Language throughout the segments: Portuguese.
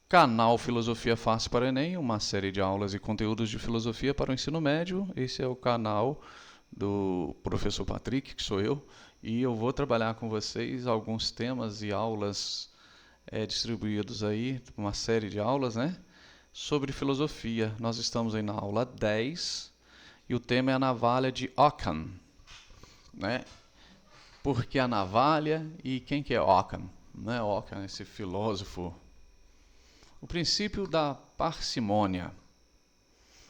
Canal Filosofia Fácil para o Enem, uma série de aulas e conteúdos de filosofia para o ensino médio. Esse é o canal do professor Patrick, que sou eu, e eu vou trabalhar com vocês alguns temas e aulas distribuídos aí, uma série de aulas, né, sobre filosofia. Nós estamos aí na aula 10 e o tema é a navalha de Ockham, né? Por que a navalha e quem que é Ockham? Né? Ockham, esse filósofo. O princípio da parcimônia.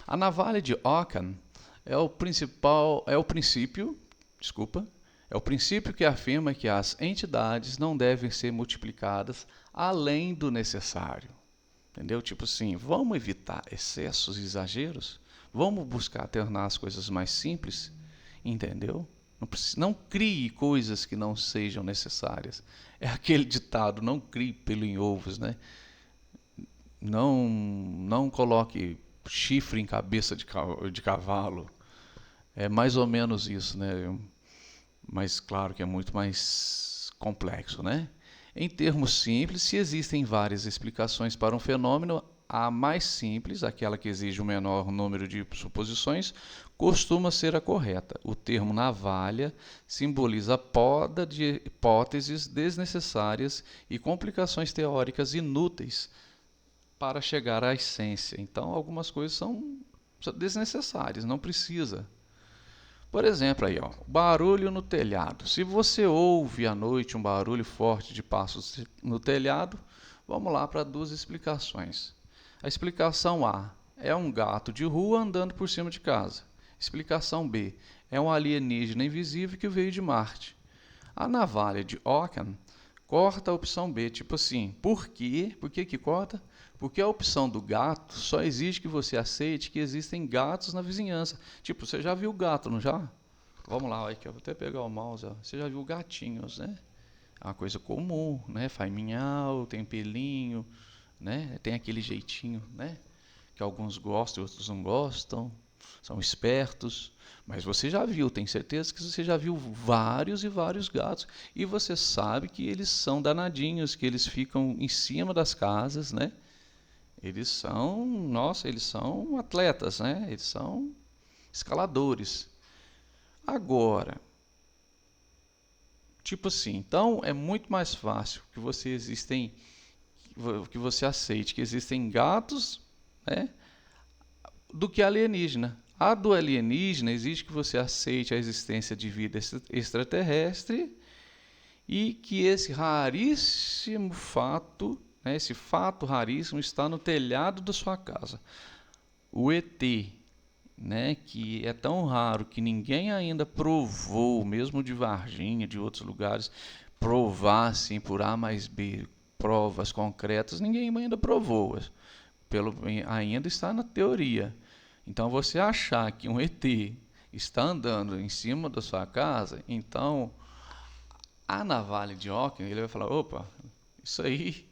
A navalha de Ockham é o princípio que afirma que as entidades não devem ser multiplicadas além do necessário. Entendeu? Tipo assim, vamos evitar excessos e exageros? Vamos buscar tornar as coisas mais simples? Entendeu? Não crie coisas que não sejam necessárias. É aquele ditado, não crie pelo em ovos, né? Não coloque chifre em cabeça de cavalo. É mais ou menos isso, né? Mas claro que é muito mais complexo, né? Em termos simples, se existem várias explicações para um fenômeno, a mais simples, aquela que exige o menor número de suposições, costuma ser a correta. O termo navalha simboliza a poda de hipóteses desnecessárias e complicações teóricas inúteis para chegar à essência. Então, algumas coisas são desnecessárias, não precisa. Por exemplo, aí, ó, barulho no telhado. Se você ouve à noite um barulho forte de passos no telhado, vamos lá para duas explicações. A explicação A é um gato de rua andando por cima de casa. Explicação B é um alienígena invisível que veio de Marte. A navalha de Ockham corta a opção B, tipo assim, por quê? Por que corta? Porque a opção do gato só exige que você aceite que existem gatos na vizinhança. Tipo, você já viu gato, não já? Vamos lá, aqui, eu vou até pegar o mouse. Ó. Você já viu gatinhos, né? É uma coisa comum, né? Faz minhau, tem pelinho, né? Tem aquele jeitinho, né? Que alguns gostam e outros não gostam. São espertos. Mas você já viu, tem certeza que você já viu vários e vários gatos. E você sabe que eles são danadinhos, que eles ficam em cima das casas, né? Eles são atletas, né? Eles são escaladores. Agora, tipo assim, então é muito mais fácil que você aceite que existem gatos, né, do que alienígena. A do alienígena exige que você aceite a existência de vida extraterrestre e que esse raríssimo fato, né, esse fato raríssimo está no telhado da sua casa. O ET, né, que é tão raro que ninguém ainda provou, mesmo de Varginha, de outros lugares, provar assim por A mais B, provas concretas, ninguém ainda provou. Ainda está na teoria. Então, você achar que um ET está andando em cima da sua casa, então a navalha de Ockham, ele vai falar, opa, isso aí,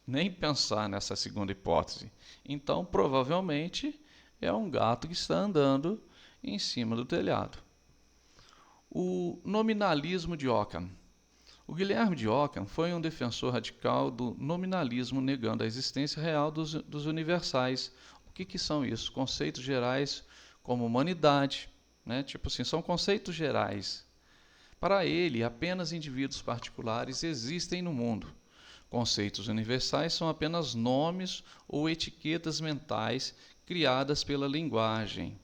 nem pensar nessa segunda hipótese. Então, provavelmente, é um gato que está andando em cima do telhado. O nominalismo de Ockham. O Guilherme de Ockham foi um defensor radical do nominalismo, negando a existência real dos universais. O que são isso? Conceitos gerais como humanidade, né? Tipo assim, são conceitos gerais. Para ele, apenas indivíduos particulares existem no mundo. Conceitos universais são apenas nomes ou etiquetas mentais criadas pela linguagem.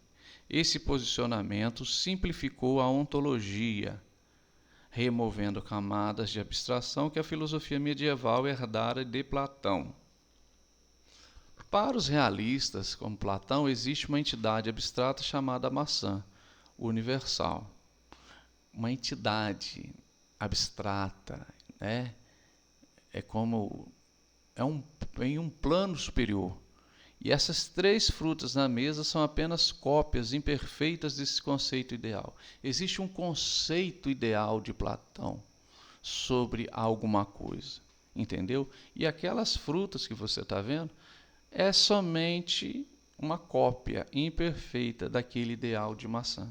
Esse posicionamento simplificou a ontologia, removendo camadas de abstração que a filosofia medieval herdara de Platão. Para os realistas, como Platão, existe uma entidade abstrata chamada maçã, universal. Uma entidade abstrata, né? Em um plano superior. E essas três frutas na mesa são apenas cópias imperfeitas desse conceito ideal. Existe um conceito ideal de Platão sobre alguma coisa, entendeu? E aquelas frutas que você está vendo é somente uma cópia imperfeita daquele ideal de maçã.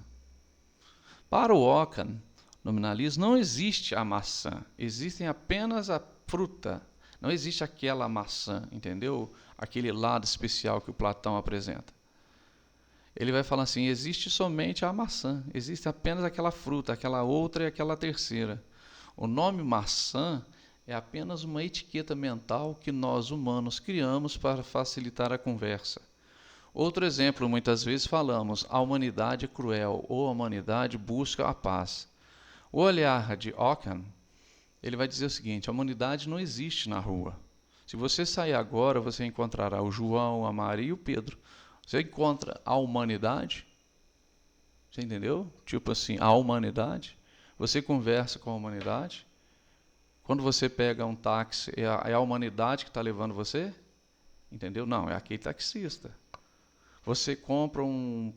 Para o Ockham, nominalismo, não existe a maçã, existem apenas a fruta, Não existe aquela maçã, entendeu? Aquele lado especial que o Platão apresenta. Ele vai falar assim, existe somente a maçã, existe apenas aquela fruta, aquela outra e aquela terceira. O nome maçã é apenas uma etiqueta mental que nós humanos criamos para facilitar a conversa. Outro exemplo, muitas vezes falamos, a humanidade é cruel ou a humanidade busca a paz. O olhar de Ockham, ele vai dizer o seguinte, a humanidade não existe na rua. Se você sair agora, você encontrará o João, a Maria e o Pedro. Você encontra a humanidade? Você entendeu? Tipo assim, a humanidade. Você conversa com a humanidade. Quando você pega um táxi, é a humanidade que está levando você? Entendeu? Não, é aquele taxista. Você compra um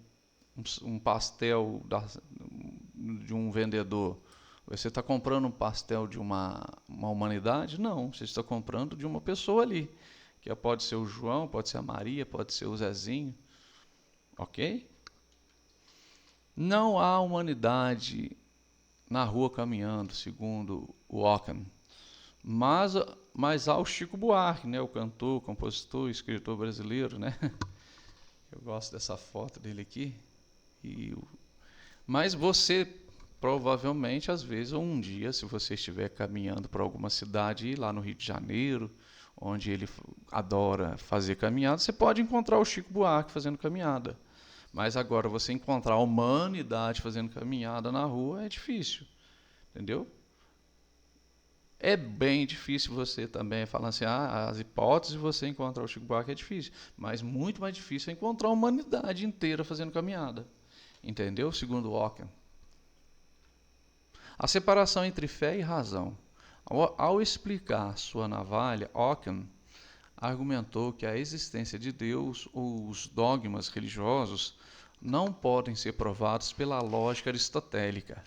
pastel de um vendedor. Você está comprando um pastel de uma humanidade? Não, você está comprando de uma pessoa ali. Que pode ser o João, pode ser a Maria, pode ser o Zezinho. Ok? Não há humanidade na rua caminhando, segundo o Ockham. Mas há o Chico Buarque, né? O cantor, compositor, escritor brasileiro, né? Eu gosto dessa foto dele aqui. Mas você, provavelmente, às vezes, ou um dia, se você estiver caminhando para alguma cidade, lá no Rio de Janeiro, onde ele adora fazer caminhada, você pode encontrar o Chico Buarque fazendo caminhada. Mas agora, você encontrar a humanidade fazendo caminhada na rua é difícil. Entendeu? É bem difícil você também falar assim, as hipóteses de você encontrar o Chico Buarque é difícil, mas muito mais difícil é encontrar a humanidade inteira fazendo caminhada. Entendeu? Segundo Ockham. A separação entre fé e razão. Ao explicar sua navalha, Ockham argumentou que a existência de Deus ou os dogmas religiosos não podem ser provados pela lógica aristotélica.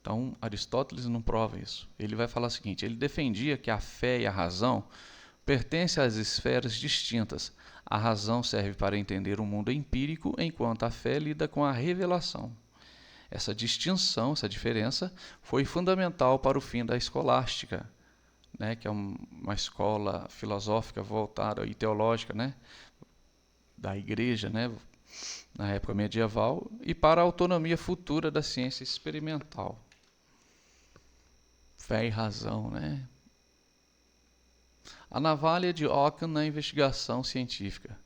Então, Aristóteles não prova isso. Ele vai falar o seguinte, ele defendia que a fé e a razão pertencem às esferas distintas. A razão serve para entender o mundo empírico, enquanto a fé lida com a revelação. Essa distinção, essa diferença, foi fundamental para o fim da escolástica, né, que é uma escola filosófica voltada e teológica, né, da igreja, né, na época medieval, e para a autonomia futura da ciência experimental. Fé e razão, né? A navalha de Ockham na investigação científica.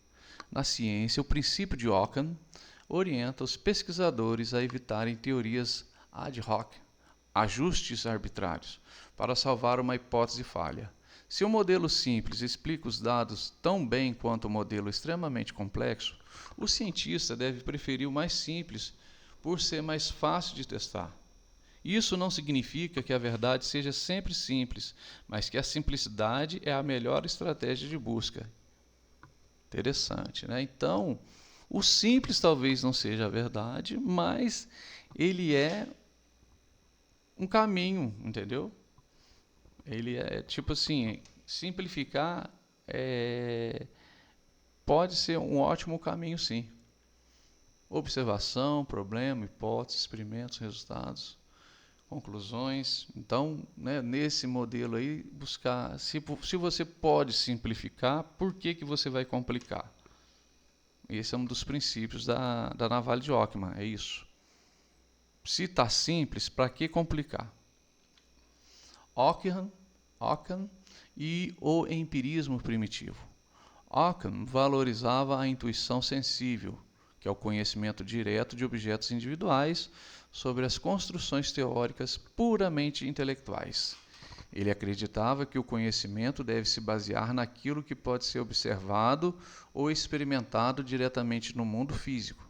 Na ciência, o princípio de Ockham orienta os pesquisadores a evitarem teorias ad hoc, ajustes arbitrários, para salvar uma hipótese falha. Se o modelo simples explica os dados tão bem quanto o modelo extremamente complexo, o cientista deve preferir o mais simples por ser mais fácil de testar. Isso não significa que a verdade seja sempre simples, mas que a simplicidade é a melhor estratégia de busca. Interessante, né? Então, o simples talvez não seja a verdade, mas ele é um caminho, entendeu? Ele é tipo assim, simplificar pode ser um ótimo caminho, sim. Observação, problema, hipótese, experimentos, resultados, conclusões. Então, né, nesse modelo aí, buscar, se você pode simplificar, por que você vai complicar? Esse é um dos princípios da navalha de Ockham, é isso. Se está simples, para que complicar? Ockham e o empirismo primitivo. Ockham valorizava a intuição sensível, que é o conhecimento direto de objetos individuais, sobre as construções teóricas puramente intelectuais. Ele acreditava que o conhecimento deve se basear naquilo que pode ser observado ou experimentado diretamente no mundo físico.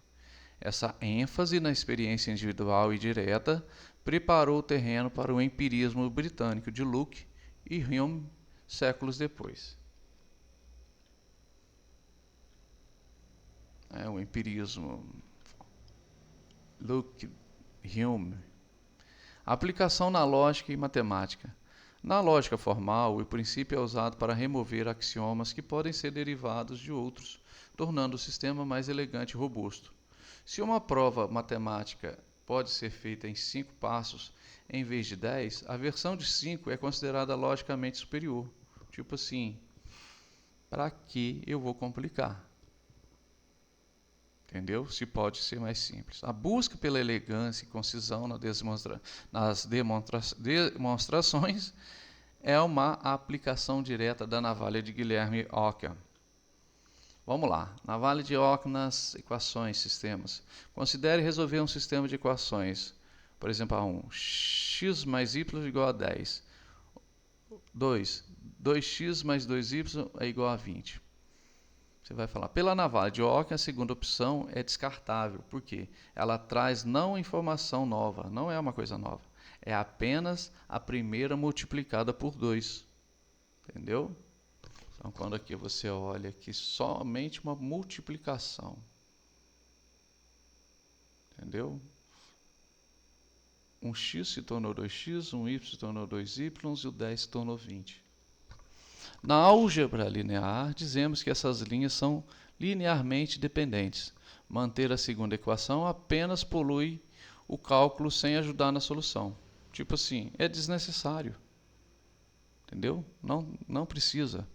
Essa ênfase na experiência individual e direta preparou o terreno para o empirismo britânico de Locke e Hume séculos depois. O empirismo Locke, Hume. Aplicação na lógica e matemática. Na lógica formal, o princípio é usado para remover axiomas que podem ser derivados de outros, tornando o sistema mais elegante e robusto. Se uma prova matemática pode ser feita em 5 passos em vez de 10, a versão de 5 é considerada logicamente superior. Tipo assim, para que eu vou complicar? Entendeu? Se pode ser mais simples. A busca pela elegância e concisão nas demonstrações é uma aplicação direta da navalha de Guilherme Ockham. Vamos lá. Navalha de Ockham nas equações, sistemas. Considere resolver um sistema de equações. Por exemplo, A1. X mais y igual a 10. 2. 2x mais 2y é igual a 20. Você vai falar, pela navalha de Ockham, a segunda opção é descartável. Por quê? Ela traz não informação nova, não é uma coisa nova. É apenas a primeira multiplicada por 2. Entendeu? Então, quando aqui você olha aqui somente uma multiplicação. Entendeu? Um x se tornou 2x, um y se tornou 2y e o 10 se tornou 20. Na álgebra linear, dizemos que essas linhas são linearmente dependentes. Manter a segunda equação apenas polui o cálculo sem ajudar na solução. Tipo assim, é desnecessário. Entendeu? Não precisa.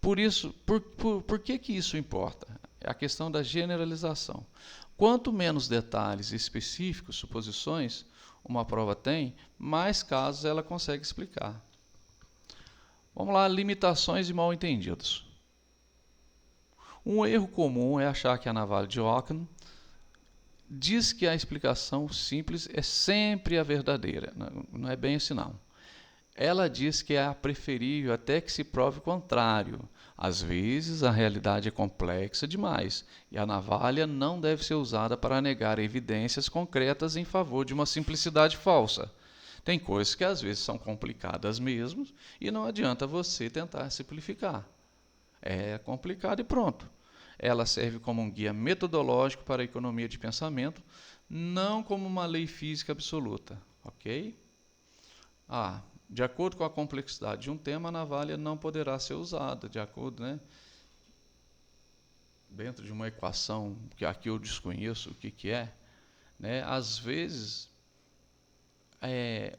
Por isso, por que isso importa? É a questão da generalização. Quanto menos detalhes específicos, suposições, uma prova tem, mais casos ela consegue explicar. Vamos lá, limitações e mal-entendidos. Um erro comum é achar que a navalha de Ockham diz que a explicação simples é sempre a verdadeira. Não é bem assim, não. Ela diz que é a preferível até que se prove o contrário. Às vezes, a realidade é complexa demais e a navalha não deve ser usada para negar evidências concretas em favor de uma simplicidade falsa. Tem coisas que às vezes são complicadas mesmo e não adianta você tentar simplificar. É complicado e pronto. Ela serve como um guia metodológico para a economia de pensamento, não como uma lei física absoluta, ok? De acordo com a complexidade de um tema, a navalha não poderá ser usada, de acordo, dentro de uma equação que aqui eu desconheço o que é, às vezes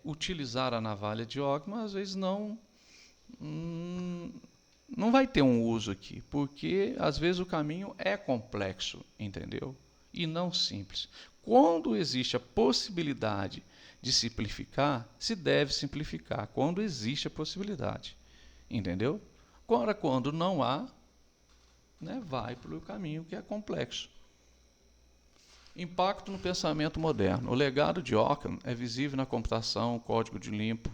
utilizar a navalha de Ockham, às vezes não vai ter um uso aqui, porque às vezes o caminho é complexo, entendeu? E não simples. Quando existe a possibilidade de simplificar, se deve simplificar, quando existe a possibilidade, entendeu? Agora, quando não há, vai pelo caminho que é complexo. Impacto no pensamento moderno. O legado de Ockham é visível na computação, código limpo,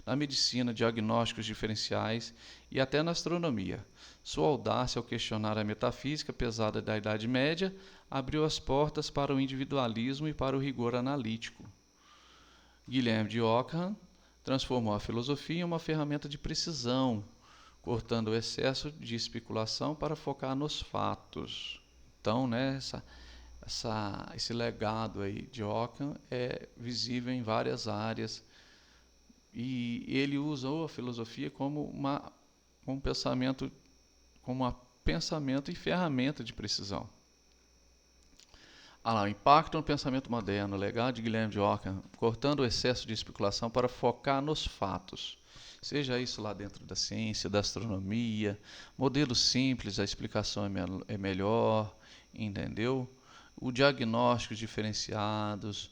na medicina, diagnósticos diferenciais e até na astronomia. Sua audácia ao questionar a metafísica pesada da Idade Média abriu as portas para o individualismo e para o rigor analítico. Guilherme de Ockham transformou a filosofia em uma ferramenta de precisão, cortando o excesso de especulação para focar nos fatos. Então, esse legado aí de Ockham é visível em várias áreas e ele usou a filosofia como um pensamento e ferramenta de precisão. O impacto no pensamento moderno, o legado de Guilherme de Ockham, cortando o excesso de especulação para focar nos fatos. Seja isso lá dentro da ciência, da astronomia, modelos simples, a explicação é melhor, entendeu? O diagnósticos diferenciados,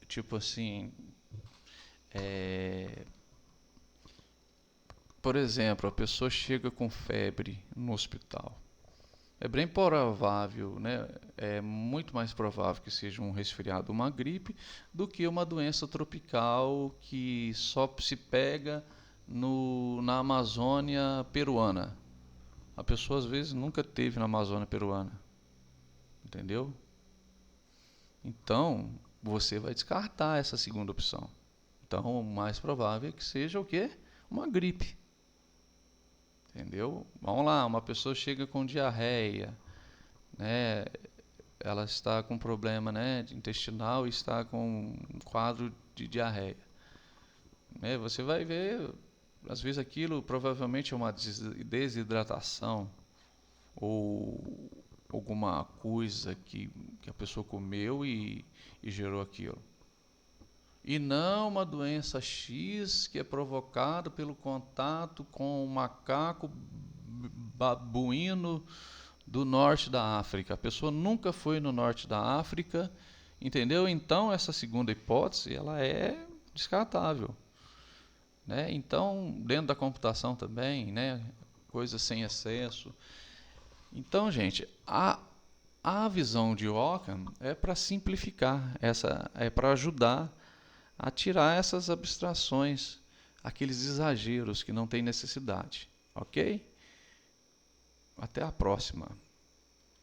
tipo assim, por exemplo, a pessoa chega com febre no hospital. É bem provável, é muito mais provável que seja um resfriado, uma gripe, do que uma doença tropical que só se pega na Amazônia peruana. A pessoa às vezes nunca teve na Amazônia peruana. Entendeu? Então, você vai descartar essa segunda opção. Então, o mais provável é que seja o quê? Uma gripe. Entendeu? Vamos lá, uma pessoa chega com diarreia, ela está com problema, intestinal e está com um quadro de diarreia. Você vai ver, às vezes aquilo provavelmente é uma desidratação ou alguma coisa que a pessoa comeu e gerou aquilo. E não uma doença X que é provocada pelo contato com um macaco babuíno do norte da África. A pessoa nunca foi no norte da África, entendeu? Então essa segunda hipótese ela é descartável, né? Então dentro da computação também, né? Coisas sem excesso. Então, gente, a visão de Ockham é para simplificar, é para ajudar a tirar essas abstrações, aqueles exageros que não tem necessidade, ok? Até a próxima.